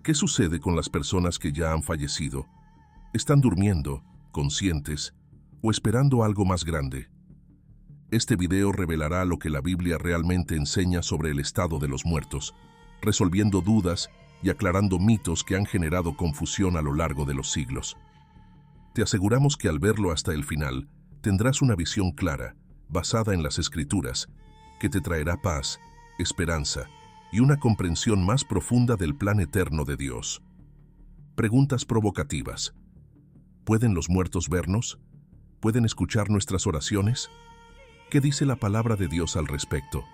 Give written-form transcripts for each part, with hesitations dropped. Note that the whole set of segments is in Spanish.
¿Qué sucede con las personas que ya han fallecido? ¿Están durmiendo, conscientes o esperando algo más grande? Este video revelará lo que la Biblia realmente enseña sobre el estado de los muertos, resolviendo dudas y aclarando mitos que han generado confusión a lo largo de los siglos. Te aseguramos que al verlo hasta el final, tendrás una visión clara, basada en las Escrituras, que te traerá paz, esperanza y una comprensión más profunda del plan eterno de Dios. Preguntas provocativas. ¿Pueden los muertos vernos? ¿Pueden escuchar nuestras oraciones? ¿Qué dice la palabra de Dios al respecto?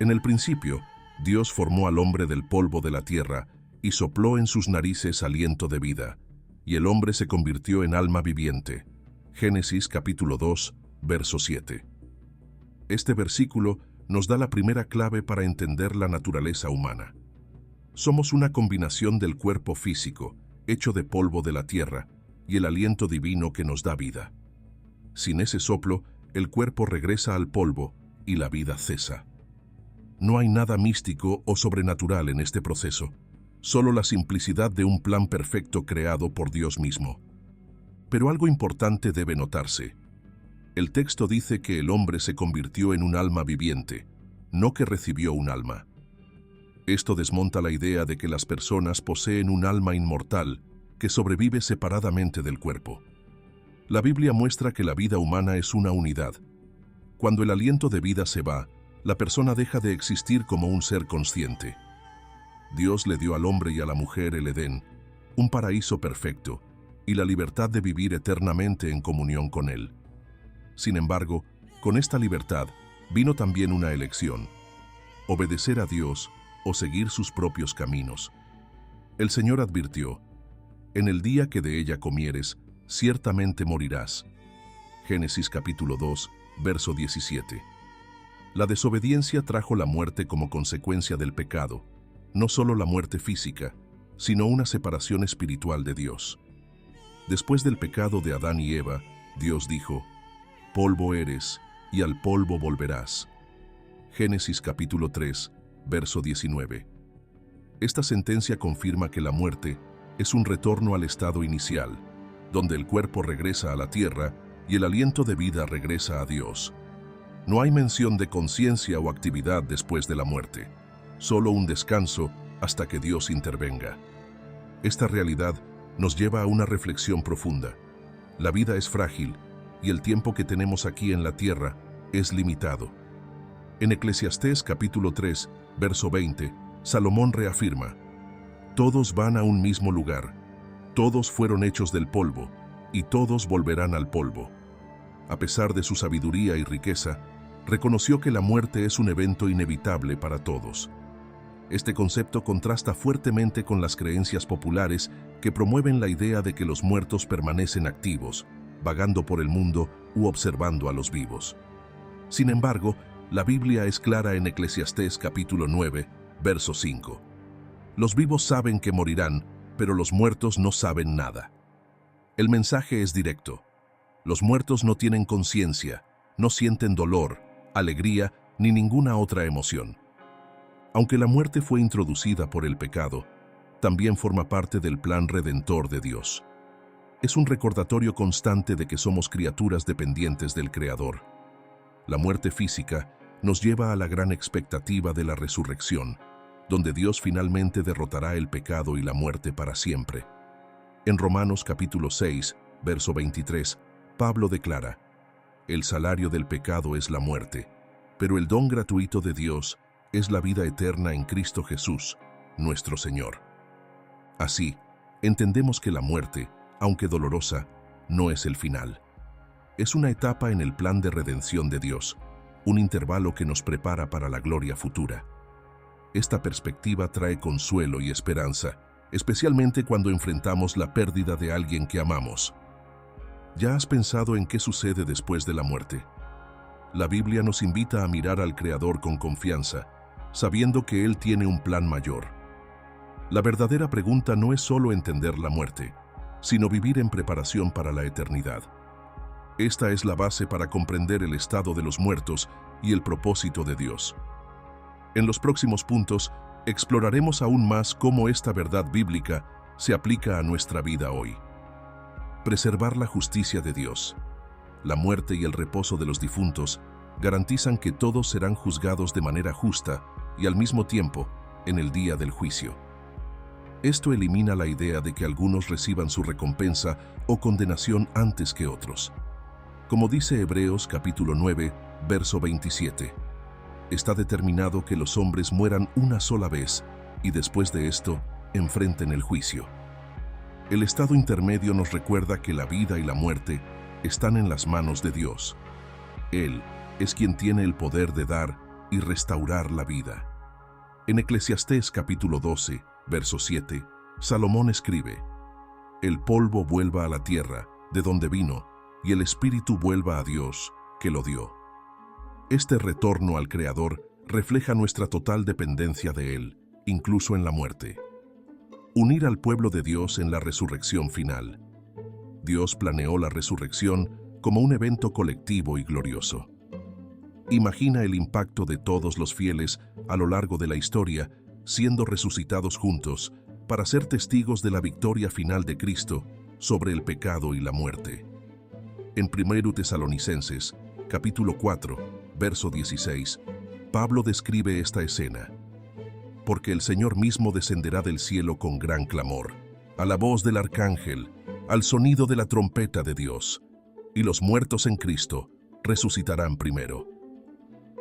En el principio, Dios formó al hombre del polvo de la tierra y sopló en sus narices aliento de vida, y el hombre se convirtió en alma viviente. Génesis capítulo 2, verso 7. Este versículo nos da la primera clave para entender la naturaleza humana. Somos una combinación del cuerpo físico, hecho de polvo de la tierra, y el aliento divino que nos da vida. Sin ese soplo, el cuerpo regresa al polvo y la vida cesa. No hay nada místico o sobrenatural en este proceso, solo la simplicidad de un plan perfecto creado por Dios mismo. Pero algo importante debe notarse. El texto dice que el hombre se convirtió en un alma viviente, no que recibió un alma. Esto desmonta la idea de que las personas poseen un alma inmortal que sobrevive separadamente del cuerpo. La Biblia muestra que la vida humana es una unidad. Cuando el aliento de vida se va, la persona deja de existir como un ser consciente. Dios le dio al hombre y a la mujer el Edén, un paraíso perfecto, y la libertad de vivir eternamente en comunión con Él. Sin embargo, con esta libertad vino también una elección: obedecer a Dios o seguir sus propios caminos. El Señor advirtió: «En el día que de ella comieres, ciertamente morirás». Génesis capítulo 2, verso 17. La desobediencia trajo la muerte como consecuencia del pecado, no solo la muerte física, sino una separación espiritual de Dios. Después del pecado de Adán y Eva, Dios dijo: «Polvo eres, y al polvo volverás». Génesis capítulo 3, verso 19. Esta sentencia confirma que la muerte es un retorno al estado inicial, donde el cuerpo regresa a la tierra y el aliento de vida regresa a Dios. No hay mención de conciencia o actividad después de la muerte, solo un descanso hasta que Dios intervenga. Esta realidad nos lleva a una reflexión profunda. La vida es frágil y el tiempo que tenemos aquí en la tierra es limitado. En Eclesiastés capítulo 3, verso 20, Salomón reafirma: «Todos van a un mismo lugar, todos fueron hechos del polvo, y todos volverán al polvo». A pesar de su sabiduría y riqueza, reconoció que la muerte es un evento inevitable para todos. Este concepto contrasta fuertemente con las creencias populares que promueven la idea de que los muertos permanecen activos, vagando por el mundo u observando a los vivos. Sin embargo, la Biblia es clara en Eclesiastés capítulo 9, verso 5. Los vivos saben que morirán, pero los muertos no saben nada. El mensaje es directo. Los muertos no tienen conciencia, no sienten dolor, alegría ni ninguna otra emoción. Aunque la muerte fue introducida por el pecado, también forma parte del plan redentor de Dios. Es un recordatorio constante de que somos criaturas dependientes del Creador. La muerte física nos lleva a la gran expectativa de la resurrección, donde Dios finalmente derrotará el pecado y la muerte para siempre. En Romanos capítulo 6, verso 23, Pablo declara: «El salario del pecado es la muerte, pero el don gratuito de Dios es la vida eterna en Cristo Jesús, nuestro Señor». Así, entendemos que la muerte, aunque dolorosa, no es el final. Es una etapa en el plan de redención de Dios, un intervalo que nos prepara para la gloria futura. Esta perspectiva trae consuelo y esperanza, especialmente cuando enfrentamos la pérdida de alguien que amamos. ¿Ya has pensado en qué sucede después de la muerte? La Biblia nos invita a mirar al Creador con confianza, sabiendo que Él tiene un plan mayor. La verdadera pregunta no es solo entender la muerte, sino vivir en preparación para la eternidad. Esta es la base para comprender el estado de los muertos y el propósito de Dios. En los próximos puntos, exploraremos aún más cómo esta verdad bíblica se aplica a nuestra vida hoy. Preservar la justicia de Dios. La muerte y el reposo de los difuntos garantizan que todos serán juzgados de manera justa y al mismo tiempo en el día del juicio. Esto elimina la idea de que algunos reciban su recompensa o condenación antes que otros. Como dice Hebreos capítulo 9, verso 27, está determinado que los hombres mueran una sola vez y después de esto enfrenten el juicio. El estado intermedio nos recuerda que la vida y la muerte están en las manos de Dios. Él es quien tiene el poder de dar y restaurar la vida. En Eclesiastés capítulo 12, verso 7, Salomón escribe: «El polvo vuelva a la tierra, de donde vino, y el espíritu vuelva a Dios, que lo dio». Este retorno al Creador refleja nuestra total dependencia de Él, incluso en la muerte. Unir al pueblo de Dios en la resurrección final. Dios planeó la resurrección como un evento colectivo y glorioso. Imagina el impacto de todos los fieles a lo largo de la historia siendo resucitados juntos para ser testigos de la victoria final de Cristo sobre el pecado y la muerte. En 1 Tesalonicenses, capítulo 4, verso 16, Pablo describe esta escena. «Porque el Señor mismo descenderá del cielo con gran clamor, a la voz del arcángel, al sonido de la trompeta de Dios, y los muertos en Cristo resucitarán primero».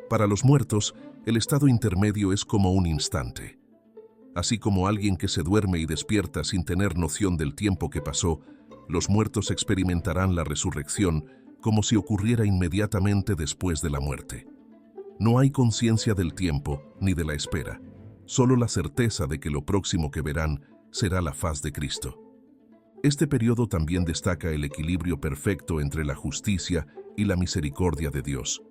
Para los muertos, el estado intermedio es como un instante. Así como alguien que se duerme y despierta sin tener noción del tiempo que pasó, los muertos experimentarán la resurrección como si ocurriera inmediatamente después de la muerte. No hay conciencia del tiempo ni de la espera, solo la certeza de que lo próximo que verán será la faz de Cristo. Este periodo también destaca el equilibrio perfecto entre la justicia y la misericordia de Dios.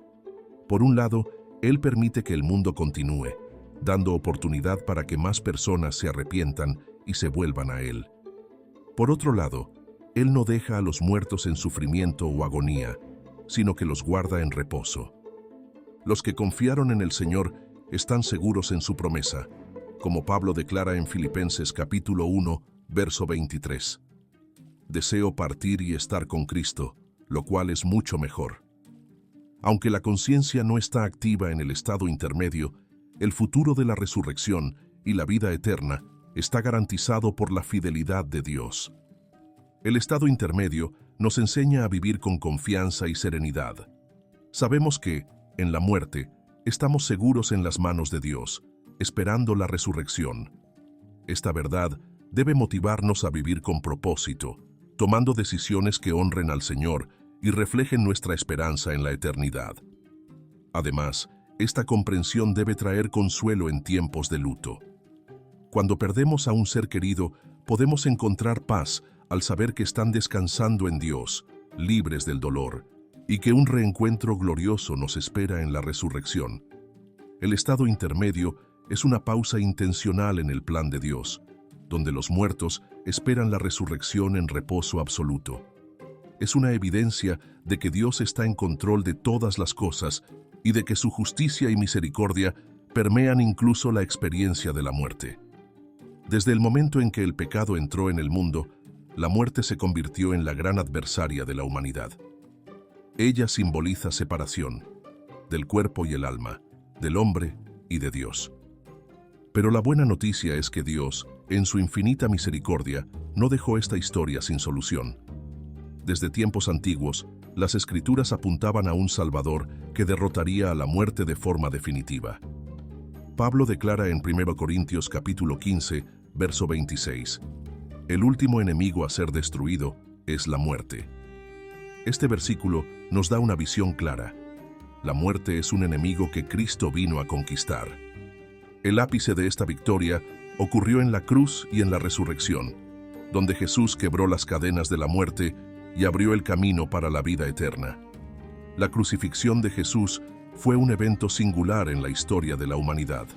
Por un lado, Él permite que el mundo continúe, dando oportunidad para que más personas se arrepientan y se vuelvan a Él. Por otro lado, Él no deja a los muertos en sufrimiento o agonía, sino que los guarda en reposo. Los que confiaron en el Señor están seguros en su promesa, como Pablo declara en Filipenses capítulo 1, verso 23. «Deseo partir y estar con Cristo, lo cual es mucho mejor». Aunque la conciencia no está activa en el estado intermedio, el futuro de la resurrección y la vida eterna está garantizado por la fidelidad de Dios. El estado intermedio nos enseña a vivir con confianza y serenidad. Sabemos que, en la muerte, estamos seguros en las manos de Dios, esperando la resurrección. Esta verdad debe motivarnos a vivir con propósito, tomando decisiones que honren al Señor y reflejen nuestra esperanza en la eternidad. Además, esta comprensión debe traer consuelo en tiempos de luto. Cuando perdemos a un ser querido, podemos encontrar paz al saber que están descansando en Dios, libres del dolor, y que un reencuentro glorioso nos espera en la resurrección. El estado intermedio es una pausa intencional en el plan de Dios, donde los muertos esperan la resurrección en reposo absoluto. Es una evidencia de que Dios está en control de todas las cosas y de que su justicia y misericordia permean incluso la experiencia de la muerte. Desde el momento en que el pecado entró en el mundo, la muerte se convirtió en la gran adversaria de la humanidad. Ella simboliza separación del cuerpo y el alma, del hombre y de Dios. Pero la buena noticia es que Dios, en su infinita misericordia, no dejó esta historia sin solución. Desde tiempos antiguos, las Escrituras apuntaban a un Salvador que derrotaría a la muerte de forma definitiva. Pablo declara en 1 Corintios capítulo 15, verso 26, «El último enemigo a ser destruido es la muerte». Este versículo nos da una visión clara. La muerte es un enemigo que Cristo vino a conquistar. El ápice de esta victoria ocurrió en la cruz y en la resurrección, donde Jesús quebró las cadenas de la muerte y abrió el camino para la vida eterna. La crucifixión de Jesús fue un evento singular en la historia de la humanidad.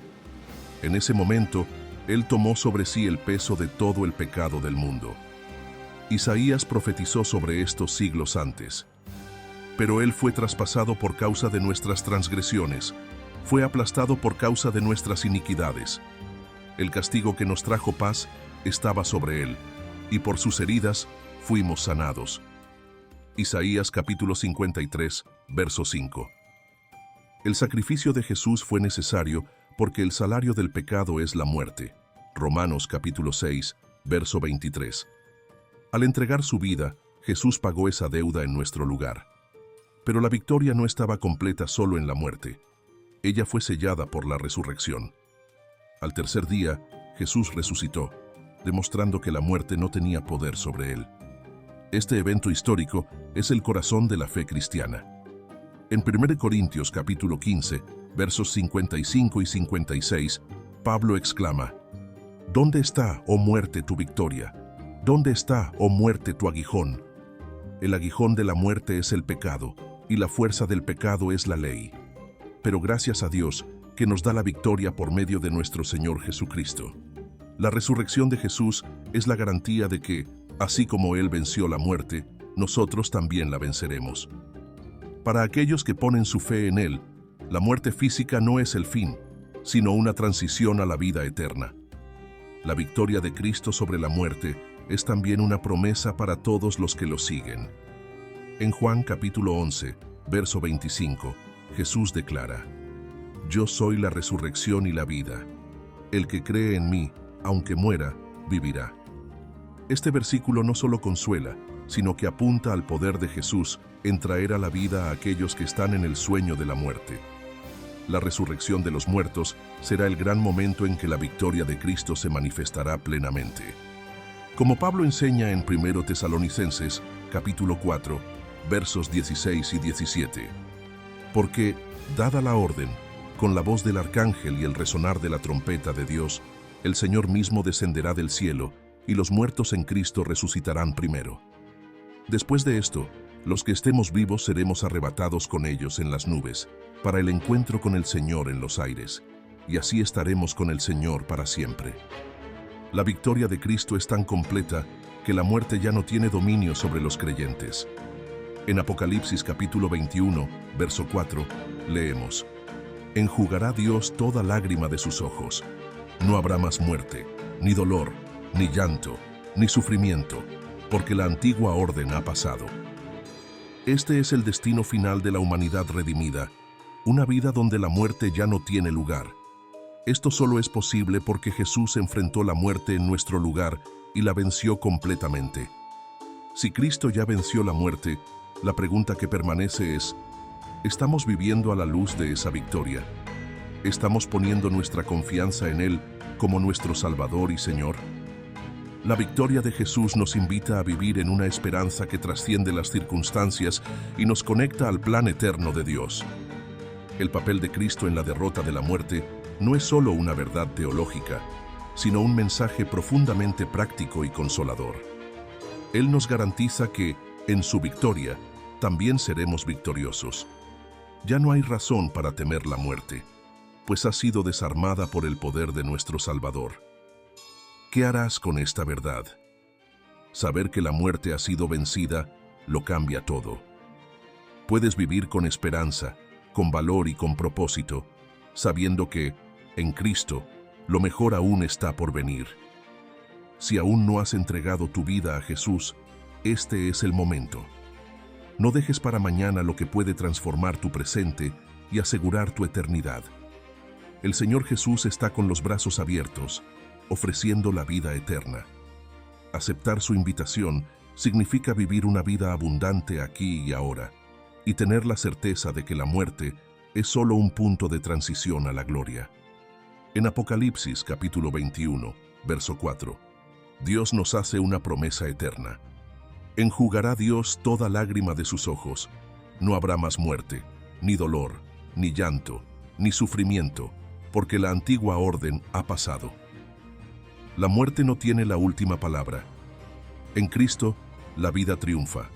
En ese momento, Él tomó sobre sí el peso de todo el pecado del mundo. Isaías profetizó sobre esto siglos antes. Pero Él fue traspasado por causa de nuestras transgresiones, fue aplastado por causa de nuestras iniquidades. El castigo que nos trajo paz estaba sobre él, y por sus heridas fuimos sanados. Isaías capítulo 53, verso 5. El sacrificio de Jesús fue necesario porque el salario del pecado es la muerte. Romanos capítulo 6, verso 23. Al entregar su vida, Jesús pagó esa deuda en nuestro lugar. Pero la victoria no estaba completa solo en la muerte. Ella fue sellada por la resurrección. Al tercer día, Jesús resucitó, demostrando que la muerte no tenía poder sobre él. Este evento histórico es el corazón de la fe cristiana. En 1 Corintios capítulo 15, versos 55 y 56, Pablo exclama: ¿Dónde está, oh muerte, tu victoria? ¿Dónde está, oh muerte, tu aguijón? El aguijón de la muerte es el pecado, y la fuerza del pecado es la ley. Pero gracias a Dios, que nos da la victoria por medio de nuestro Señor Jesucristo. La resurrección de Jesús es la garantía de que, así como Él venció la muerte, nosotros también la venceremos. Para aquellos que ponen su fe en Él, la muerte física no es el fin, sino una transición a la vida eterna. La victoria de Cristo sobre la muerte es también una promesa para todos los que lo siguen. En Juan capítulo 11, verso 25, Jesús declara: Yo soy la resurrección y la vida. El que cree en mí, aunque muera, vivirá. Este versículo no solo consuela, sino que apunta al poder de Jesús en traer a la vida a aquellos que están en el sueño de la muerte. La resurrección de los muertos será el gran momento en que la victoria de Cristo se manifestará plenamente. Como Pablo enseña en 1 Tesalonicenses, capítulo 4, versos 16 y 17. Porque, dada la orden, con la voz del arcángel y el resonar de la trompeta de Dios, el Señor mismo descenderá del cielo, y los muertos en Cristo resucitarán primero. Después de esto, los que estemos vivos seremos arrebatados con ellos en las nubes, para el encuentro con el Señor en los aires, y así estaremos con el Señor para siempre. La victoria de Cristo es tan completa que la muerte ya no tiene dominio sobre los creyentes. En Apocalipsis capítulo 21, verso 4, leemos: Enjugará Dios toda lágrima de sus ojos. No habrá más muerte, ni dolor, ni llanto, ni sufrimiento, porque la antigua orden ha pasado. Este es el destino final de la humanidad redimida, una vida donde la muerte ya no tiene lugar. Esto solo es posible porque Jesús enfrentó la muerte en nuestro lugar y la venció completamente. Si Cristo ya venció la muerte, la pregunta que permanece es: ¿estamos viviendo a la luz de esa victoria? ¿Estamos poniendo nuestra confianza en Él como nuestro Salvador y Señor? La victoria de Jesús nos invita a vivir en una esperanza que trasciende las circunstancias y nos conecta al plan eterno de Dios. El papel de Cristo en la derrota de la muerte no es solo una verdad teológica, sino un mensaje profundamente práctico y consolador. Él nos garantiza que, en su victoria, también seremos victoriosos. Ya no hay razón para temer la muerte, pues ha sido desarmada por el poder de nuestro Salvador. ¿Qué harás con esta verdad? Saber que la muerte ha sido vencida lo cambia todo. Puedes vivir con esperanza, con valor y con propósito, sabiendo que, en Cristo, lo mejor aún está por venir. Si aún no has entregado tu vida a Jesús, este es el momento. No dejes para mañana lo que puede transformar tu presente y asegurar tu eternidad. El Señor Jesús está con los brazos abiertos, ofreciendo la vida eterna. Aceptar su invitación significa vivir una vida abundante aquí y ahora, y tener la certeza de que la muerte es solo un punto de transición a la gloria. En Apocalipsis capítulo 21, verso 4, Dios nos hace una promesa eterna. Enjugará Dios toda lágrima de sus ojos. No habrá más muerte, ni dolor, ni llanto, ni sufrimiento, porque la antigua orden ha pasado. La muerte no tiene la última palabra. En Cristo, la vida triunfa.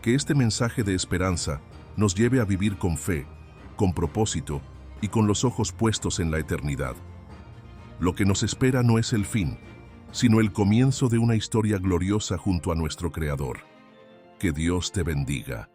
Que este mensaje de esperanza nos lleve a vivir con fe, con propósito y con los ojos puestos en la eternidad. Lo que nos espera no es el fin, sino el comienzo de una historia gloriosa junto a nuestro Creador. Que Dios te bendiga.